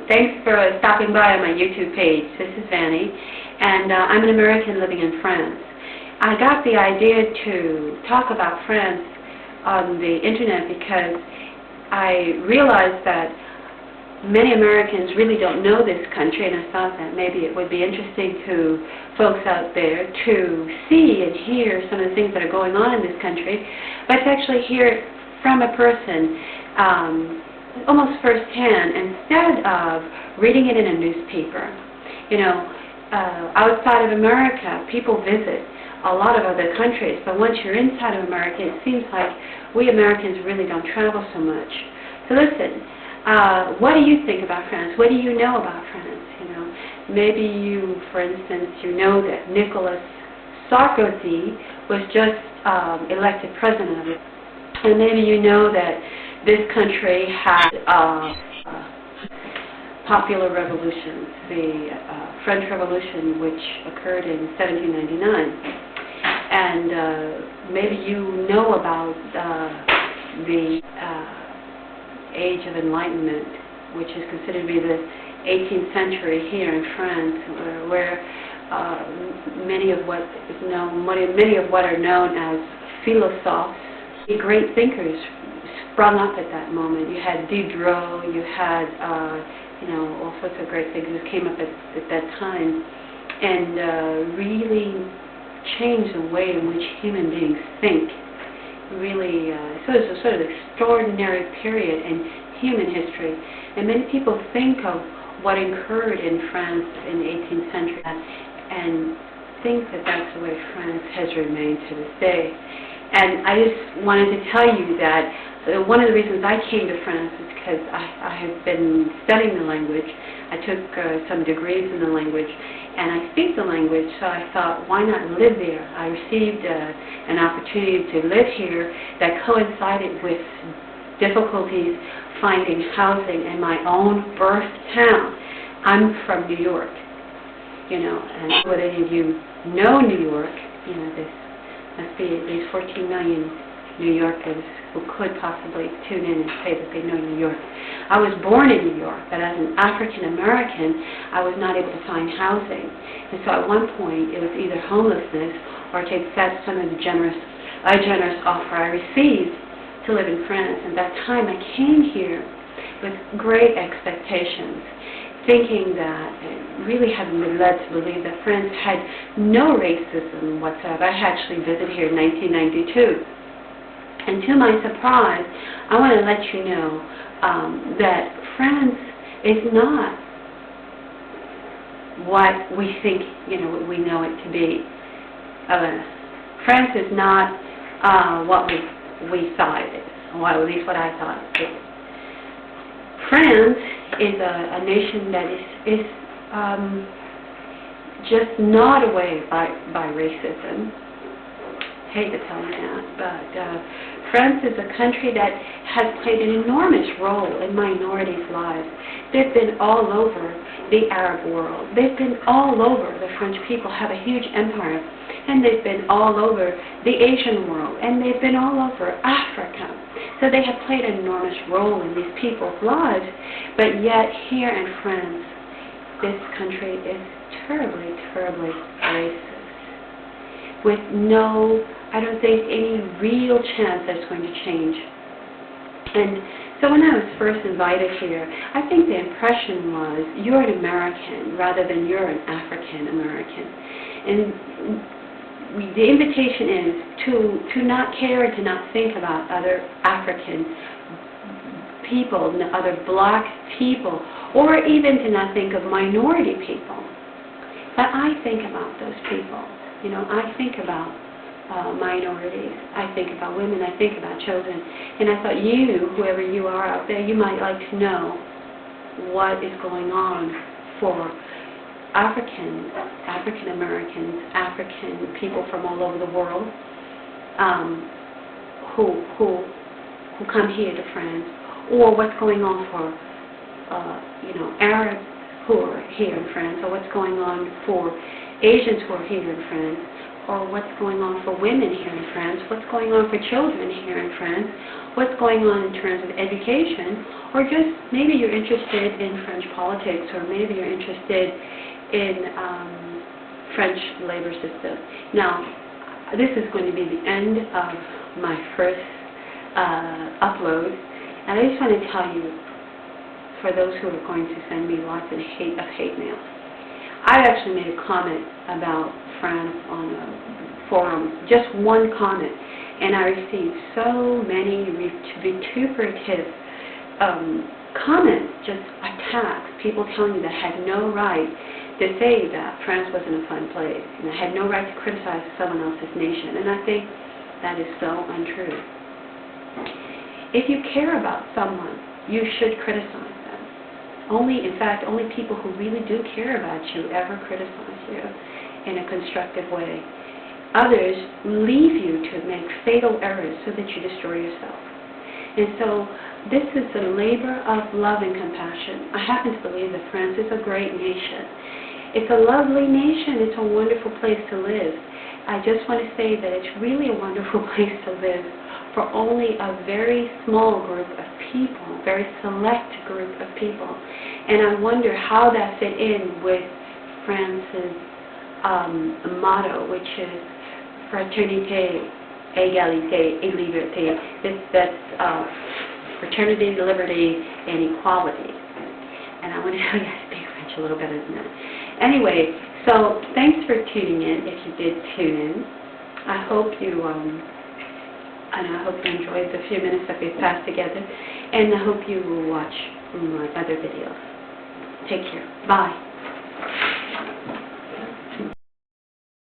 Thanks for stopping by on my YouTube page. This is Vanny, and I'm an American living in France. I got the idea to talk about France on the internet because I realized that many Americans really don't know this country, and I thought that maybe it would be interesting to folks out there to see and hear some of the things that are going on in this country, but to actually hear it from a person almost firsthand instead of reading it in a newspaper. You know, outside of America, people visit a lot of other countries, but once you're inside of America, it seems like we Americans really don't travel so much. So listen, what do you think about France? What do you know about France? You know, maybe you, for instance, you know that Nicolas Sarkozy was just elected president of it, and maybe you know that this country had popular revolutions, the French Revolution, which occurred in 1799. And maybe you know about the Age of Enlightenment, which is considered to be the 18th century here in France, where many of what are known as philosophes, the great thinkers, sprung up at that moment. You had Diderot, you had all sorts of great things that came up at that time, and really changed the way in which human beings think. Really, so it's a sort of extraordinary period in human history, and many people think of what occurred in France in the 18th century and think that that's the way France has remained to this day. And I just wanted to tell you that one of the reasons I came to France is because I have been studying the language. I took some degrees in the language, and I speak the language, so I thought, why not live there? I received an opportunity to live here that coincided with difficulties finding housing in my own birth town. I'm from New York, and would any of you know New York? This must be at least 14 million New Yorkers who could possibly tune in and say that they know New York. I was born in New York, but as an African American, I was not able to find housing. And so at one point, it was either homelessness or to accept some of the generous offer I received to live in France. And at that time, I came here with great expectations, thinking that it really had been led to believe that France had no racism whatsoever. I actually visited here in 1992. And to my surprise, I want to let you know that France is not what we think, we know it to be. France is not what we thought it is, or at least what I thought it is. France is a nation that is just gnawed away by racism. I hate to tell you that, but France is a country that has played an enormous role in minorities' lives. They've been all over the Arab world. They've been all over. The French people have a huge empire, and they've been all over the Asian world, and they've been all over Africa. So they have played an enormous role in these people's lives, but yet here in France, this country is terribly, terribly racist, with no, I don't think, any real chance that it's going to change. And so when I was first invited here, I think the impression was, you're an American rather than you're an African American. And the invitation is to not care and to not think about other African people, other black people, or even to not think of minority people. But I think about those people. I think about minorities. I think about women. I think about children. And I thought you, whoever you are out there, you might like to know what is going on for African Americans, African people from all over the world who come here to France, or what's going on for Arabs who are here in France, or what's going on for Asians who are here in France, or what's going on for women here in France, what's going on for children here in France, what's going on in terms of education, or just maybe you're interested in French politics, or maybe you're interested in French labor system. Now, this is going to be the end of my first upload, and I just want to tell you, for those who are going to send me lots of hate mail, I actually made a comment about France on a forum, just one comment, and I received so many vituperative comments, just attacks, people telling me that I had no right to say that France wasn't a fun place, and I had no right to criticize someone else's nation, and I think that is so untrue. If you care about someone, you should criticize them. In fact, only people who really do care about you ever criticize you in a constructive way. Others leave you to make fatal errors so that you destroy yourself. And so this is a labor of love and compassion. I happen to believe that France is a great nation. It's a lovely nation. It's a wonderful place to live. I just want to say that it's really a wonderful place to live for only a very small group of people, very select group of people. And I wonder how that fit in with France's motto, which is fraternité, égalité, et liberté. That's fraternity, liberty, and equality. And I want to tell you how to speak French a little better than that. Anyway, so thanks for tuning in, if you did tune in. I hope you enjoyed the few minutes that we've passed together, and I hope you will watch my other videos. Take care. Bye.